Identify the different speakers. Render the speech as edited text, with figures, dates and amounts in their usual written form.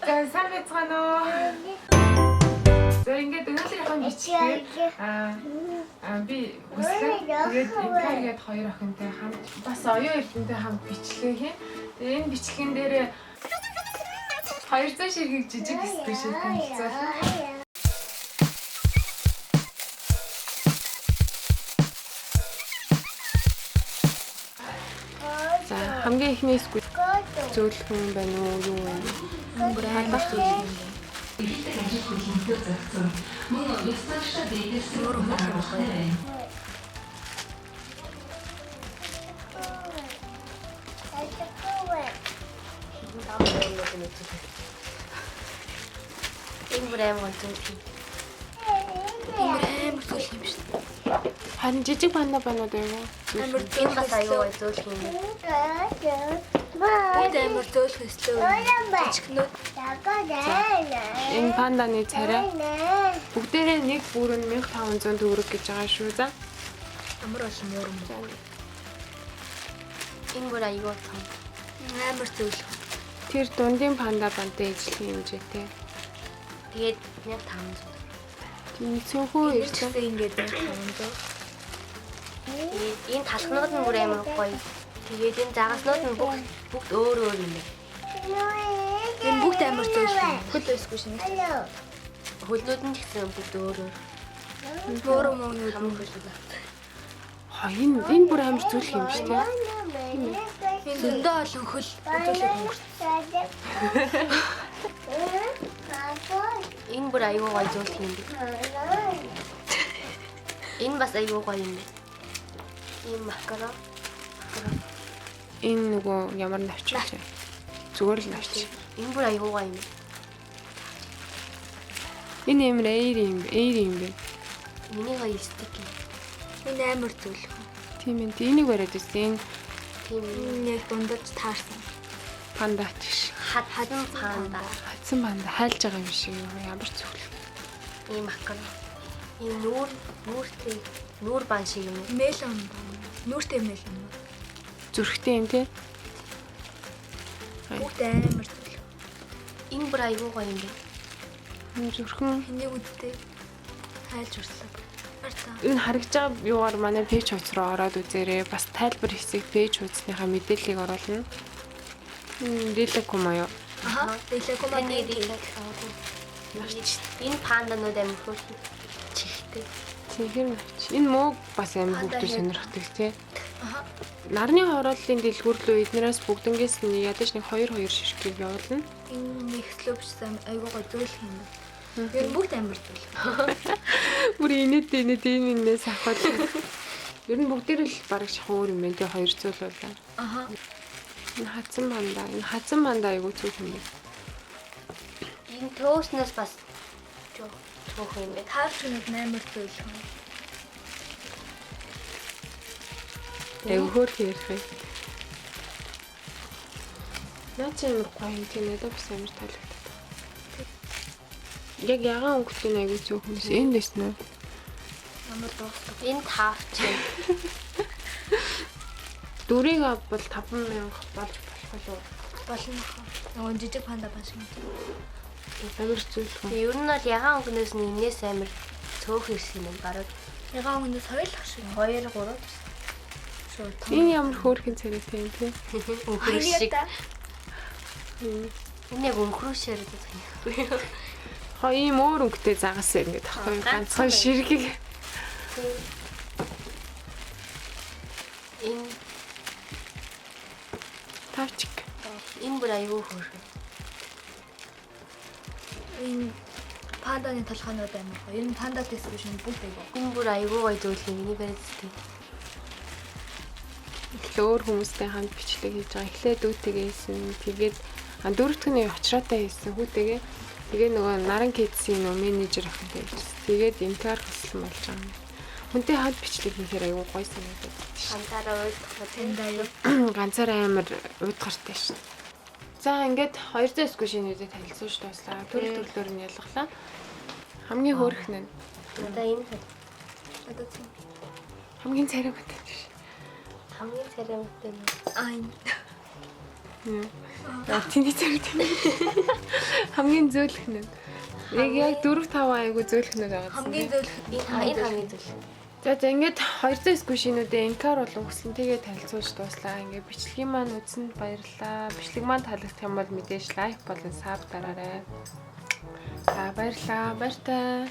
Speaker 1: За сайн байцгаана уу? За ингээд өнөөдрийнхөө бичлэгээр би хүслээ. Тэгээд Инкаргээд хоёр охинтой хамт бас оюун эрдэнэтэй хамт бичлэгээ хийн. Тэгээд энэ бичлэгэн дээр 200 ширхэг жижиг спешиал танилцуулна. За хамгийн ихний скул зөөлөх юм байна уу юу вэ? Халах зүйл юм.
Speaker 2: Энэ бүр амар зүйл юм. Амар зүйл юм шүү дээ.
Speaker 1: Харин жижиг панда банууд байна уу?
Speaker 2: Амар тийм бас аюу зүйл юм. Бүгд амар зүйл хөслөө. Жижигнүүд.
Speaker 1: Энэ панданы царай бүгдээрээ нэг бүрэн 1500 төгрөг гэж байгаа шүү за.
Speaker 2: Амар олон муур юм. Энэ бүр аюу том. Амар зүйл.
Speaker 1: Тэр дундын панда бантай ижлэх хэмжээтэй.
Speaker 2: Тэгээд 1500.
Speaker 1: Тийм цөөхөө ирсэн.
Speaker 2: Ингээд 1500. Энэ талхнууд нь бүр амар гоё. Тэгээд энэ загаснууд нь бүгд өөр өөр юм байна. Энэ бүгд амар зүйл. Хөл өсгүй шин. Хөлнүүд нь ч гэсэн бүгд өөр өөр. Өөр мөнгөнд амар хөл.
Speaker 1: Энэ бүр амар зүйл юм шүү дээ.
Speaker 2: Зөндөө олон хөл үзүүлэх өнгөрч. Энэ бүр аюу гоё зүйл юм бэ. Энэ бас аюу гоё юм бэ. Энэ макаро.
Speaker 1: Энэ нөгөө ямар навч вэ? Зүгээр л навч.
Speaker 2: Энэ бүр аюу гоё юм бэ.
Speaker 1: Энэ ямар эйр юм бэ?
Speaker 2: Миний гоё стик юм. Энэ амар зүйл.
Speaker 1: Тийм ээ. Энийг бариад үзсэн.
Speaker 2: Тийм нэг дундаж таарсан.
Speaker 1: Панда тийш.
Speaker 2: Хатсан панда.
Speaker 1: Хатсан панда хайлж байгаа юм шиг ямар зүйл.
Speaker 2: Ийм макаро. Энэ нүүртэй нүүр бан шиг юм уу? Мелон бан. Нүүртэй мелон.
Speaker 1: Зүрхтэй юм тий.
Speaker 2: Бүгд амар зүйл. Энэ бүр аюу гоё юм бэ.
Speaker 1: Энэ зүрхэн
Speaker 2: хэнийг үдтэй хайлж урслаа.
Speaker 1: Энэ харагдж байгаа юугаар манай пэйж хуудас руу ороод үзээрэй. Бас тайлбар хэсэг пэйж хуудасныхаа мэдээллийг оруулна. Рилеком аяа.
Speaker 2: Аха, рилеком аяа. Энэ панданууд амар хөөрхөн чихтэй.
Speaker 1: Тэгэхээр энэ мууг бас амар бүгд сонирхдаг тий.
Speaker 2: Аха.
Speaker 1: Нарны хорооллын дэлгүүрлөө эднээс бүгднгээс нь ядаж нэг 2 ширхгийг явуулна.
Speaker 2: Энэ нэгслөвчсэн айгуу гой зүйл юм. Ер нь бүгд амар зүйл.
Speaker 1: Бүр инээд энэс авах. Ер нь бүгдээр л бараг шахуур юм байна тий 200 болоо.
Speaker 2: Аха.
Speaker 1: Энэ хазан манда айгуу цөөх юм байна.
Speaker 2: Энэ төөснөөс бас цөөх юм байна. Таарч нэг 8 зүйл юм.
Speaker 1: Эвхөр хэрхээ. Наач амар гоё юм тий надад бас амар таалагдав. Яг ягаан өнгөтэй айгуу цөөх юмс энэ дэснэ.
Speaker 2: Амар дуусах. Энэ таавч.
Speaker 1: Дүрийг авбал 5,000 болж болох уу?
Speaker 2: Болно. Нөгөө жижиг панда бас юм.
Speaker 1: Амар зүйл.
Speaker 2: Ер нь бол ягаан өнгнөөс нь энэс амар цөөх ирсэн юм бараг. Ягаан өнгнөөс хоёулах шиг 2 3.
Speaker 1: Энэ ямар хөөрхөн царайтай юм тий.
Speaker 2: Өнгөрөх шиг. Энэ яг өнгөрөөшээр гэдэг юм.
Speaker 1: Ийм өөр өнгөтэй загасаа ингээд ахгүй ганцхан ширгийг.
Speaker 2: Энэ
Speaker 1: тавчиг.
Speaker 2: Энэ бүр аюу хөөрхөн. Энэ панданы толгойнууд амар гоё. Энэ панда дистрибьюшн бүгд аюу. Энэ бүр аюу гоё зүйл юм. Миний барьж тийм.
Speaker 1: Эхлээ өөр хүмүүстэй хамт бичлэг хийж байгаа. Эхлээ дүүтэйгээ хийсэн. Тэгээд дөрөвдөгний очроотой хийсэн. Хүүтэйгээ тэгээ нөгөө наран кидсийн нөгөө менежер ахынтай хийсэн. Тэгээд интер хөслөн болж байгаа юм. Хүнтэй хамт бичлэг хийхээр аюу гоё санагдав.
Speaker 2: Ганцаараа уйдах тэнд аюу.
Speaker 1: Ганцаараа амар уйдгартай шин. За ингээд 200 скушинүүдэд танилцуулж дуслаа. Төрлөөр нь ялглаа. Хамгийн хөөрхөн нь.
Speaker 2: Одоо энэ
Speaker 1: хамгийн царайгтай биш.
Speaker 2: Хамгийн царайгтай нь. Энэ.
Speaker 1: Тиний царайтай. Хамгийн зөөлөх нь. Яг 4 5 айгу зөөлөх нь байгаа.
Speaker 2: Хамгийн зөв энэ хамгийн зөв.
Speaker 1: За ингээд 200 сквишинүүдээ инкар болон өгсөн. Тэгээд танилцуулж дууслаа. Ингээд бичлэгийн маань үзсэнд баярлалаа. Бичлэг маань таалагдах юм бол мэдээж лайк болон саб дараарай. За баярлалаа. Баяртай.